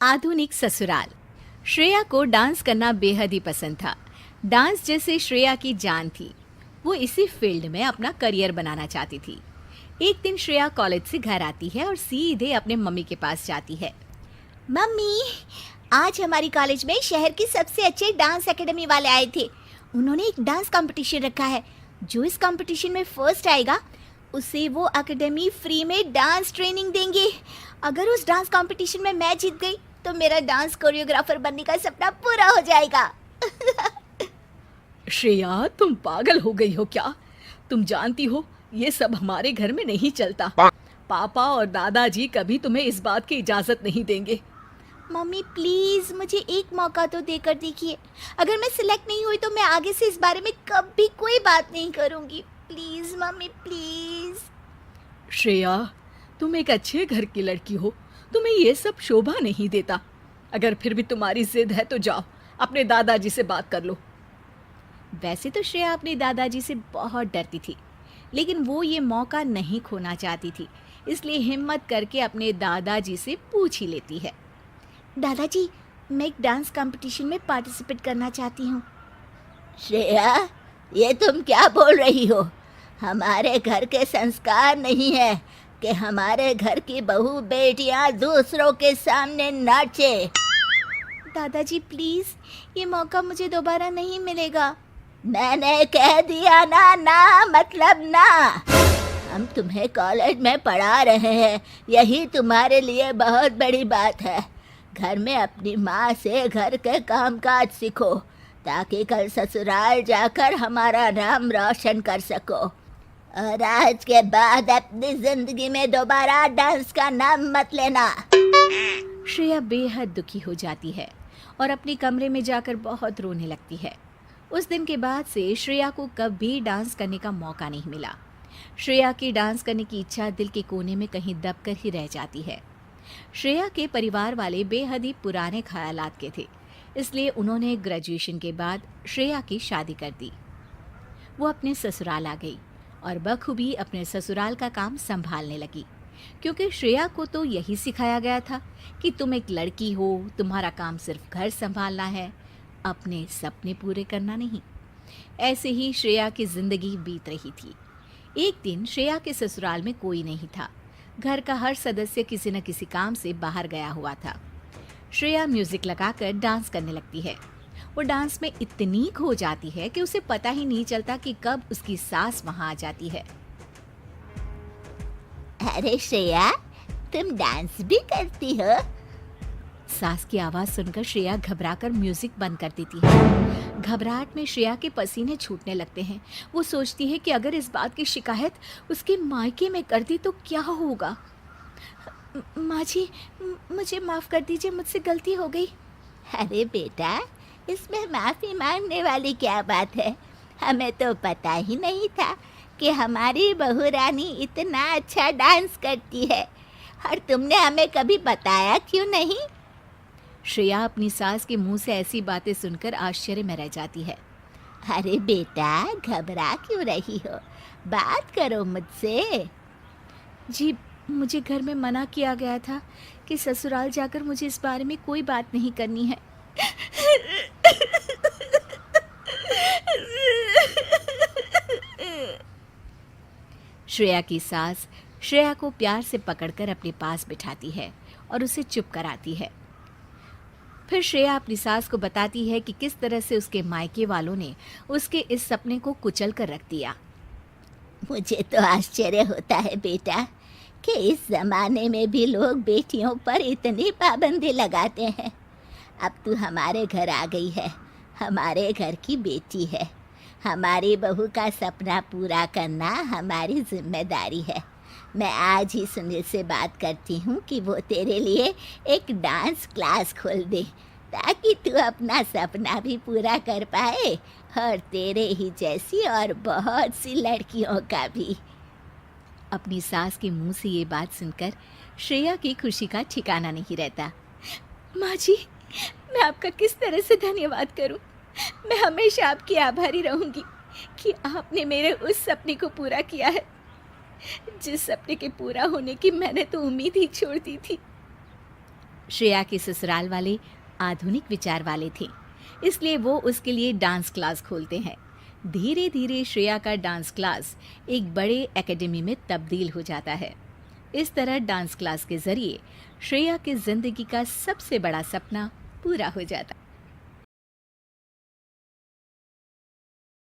आधुनिक ससुराल। श्रेया को डांस करना बेहद ही पसंद था। डांस जैसे श्रेया की जान थी। वो इसी फील्ड में अपना करियर बनाना चाहती थी। एक दिन श्रेया कॉलेज से घर आती है और सीधे अपने मम्मी के पास जाती है। मम्मी, आज हमारी कॉलेज में शहर की सबसे अच्छे डांस एकेडमी वाले आए थे। उन्होंने एक डांस कंपटीशन रखा है। जो इस कंपटीशन में फर्स्ट आएगा उसे वो एकेडमी फ्री में डांस ट्रेनिंग देंगे। अगर उस डांस कंपटीशन में मैं जीत गई तो मेरा डांस कोरियोग्राफर बनने का सपना पूरा हो जाएगा। श्रेया, तुम पागल हो गई हो क्या? तुम जानती हो ये सब हमारे घर में नहीं चलता। पापा और दादाजी कभी तुम्हें इस बात की इजाजत नहीं देंगे। मम्मी प्लीज मुझे एक मौका तो देकर देखिए। अगर मैं सिलेक्ट नहीं हुई तो मैं आगे से इस बारे में कभी कोई बात नहीं करूंगी। Please mummy please. श्रेया, तुम एक अच्छे घर की लड़की हो, तुम्हें ये सब शोभा नहीं देता। अगर फिर भी तुम्हारी जिद है तो जाओ अपने दादाजी से बात कर लो। वैसे तो श्रेया अपने दादाजी से बहुत डरती थी, लेकिन वो ये मौका नहीं खोना चाहती थी, इसलिए हिम्मत करके अपने दादाजी से पूछ ही लेती है। दादाजी, मैं एक डांस कंपटीशन में पार्टिसिपेट करना चाहती हूँ। श्रेया, ये तुम क्या बोल रही हो? हमारे घर के संस्कार नहीं है कि हमारे घर की बहू बेटियां दूसरों के सामने नाचे। दादाजी प्लीज, ये मौका मुझे दोबारा नहीं मिलेगा। मैंने कह दिया ना, ना मतलब ना। हम तुम्हें कॉलेज में पढ़ा रहे हैं, यही तुम्हारे लिए बहुत बड़ी बात है। घर में अपनी माँ से घर के कामकाज सीखो ताकि कल ससुराल जाकर हमारा नाम रोशन कर सको। और आज के बाद अपनी जिंदगी में दोबारा डांस का नाम मत लेना। श्रेया बेहद दुखी हो जाती है और अपने कमरे में जाकर बहुत रोने लगती है। उस दिन के बाद से श्रेया को कभी डांस करने का मौका नहीं मिला। श्रेया की डांस करने की इच्छा दिल के कोने में कहीं दबकर ही रह जाती है। श्रेया के परिवार वाले बेहद ही पुराने ख्यालात के थे, इसलिए उन्होंने ग्रेजुएशन के बाद श्रेया की शादी कर दी। वो अपने ससुराल आ गई और बखूबी अपने ससुराल का काम संभालने लगी, क्योंकि श्रेया को तो यही सिखाया गया था कि तुम एक लड़की हो, तुम्हारा काम सिर्फ घर संभालना है, अपने सपने पूरे करना नहीं। ऐसे ही श्रेया की जिंदगी बीत रही थी। एक दिन श्रेया के ससुराल में कोई नहीं था। घर का हर सदस्य किसी न किसी काम से बाहर गया हुआ था। श्रेया म्यूजिक लगाकर डांस करने लगती है। वो डांस में इतनी खो जाती है कि उसे पता ही नहीं चलता कि कब उसकी सास वहां आ जाती है। अरे श्रेया, तुम डांस भी करती हो? सास की आवाज सुनकर श्रेया घबराकर म्यूजिक बंद कर देती है। घबराहट में श्रेया के पसीने छूटने लगते हैं। वो सोचती है कि अगर इस बात की शिकायत उसके मायके में कर दी तो क्या होगा। माँ जी, मुझे माफ़ कर दीजिए, मुझसे गलती हो गई। अरे बेटा, इसमें माफ़ी मांगने वाली क्या बात है? हमें तो पता ही नहीं था कि हमारी बहू रानी इतना अच्छा डांस करती है, और तुमने हमें कभी बताया क्यों नहीं? श्रेया अपनी सास के मुंह से ऐसी बातें सुनकर आश्चर्य में रह जाती है। अरे बेटा, घबरा क्यों रही हो? बात करो मुझसे। जी, मुझे घर में मना किया गया था कि ससुराल जाकर मुझे इस बारे में कोई बात नहीं करनी है। श्रेया की सास श्रेया को प्यार से पकड़कर अपने पास बिठाती है और उसे चुप कराती है। फिर श्रेया अपनी सास को बताती है कि किस तरह से उसके मायके वालों ने उसके इस सपने को कुचल कर रख दिया। मुझे तो आश्चर्य होता है बेटा कि इस ज़माने में भी लोग बेटियों पर इतनी पाबंदी लगाते हैं। अब तू हमारे घर आ गई है, हमारे घर की बेटी है। हमारी बहू का सपना पूरा करना हमारी जिम्मेदारी है। मैं आज ही सुनील से बात करती हूँ कि वो तेरे लिए एक डांस क्लास खोल दे, ताकि तू अपना सपना भी पूरा कर पाए और तेरे ही जैसी और बहुत सी लड़कियों का भी। अपनी सास के मुंह से ये बात सुनकर श्रेया की खुशी का ठिकाना नहीं रहता। माँ जी, मैं आपका किस तरह से धन्यवाद करूं? मैं हमेशा आपकी आभारी रहूंगी कि आपने मेरे उस सपने को पूरा किया है, जिस सपने के पूरा होने की मैंने तो उम्मीद ही छोड़ दी थी। श्रेया के ससुराल वाले आधुनिक विचार वाले थे, इसलिए वो उसके लिए डांस क्लास खोलते हैं। धीरे धीरे श्रेया का डांस क्लास एक बड़े एकेडमी में तब्दील हो जाता है। इस तरह डांस क्लास के जरिए श्रेया की जिंदगी का सबसे बड़ा सपना पूरा हो जाता है।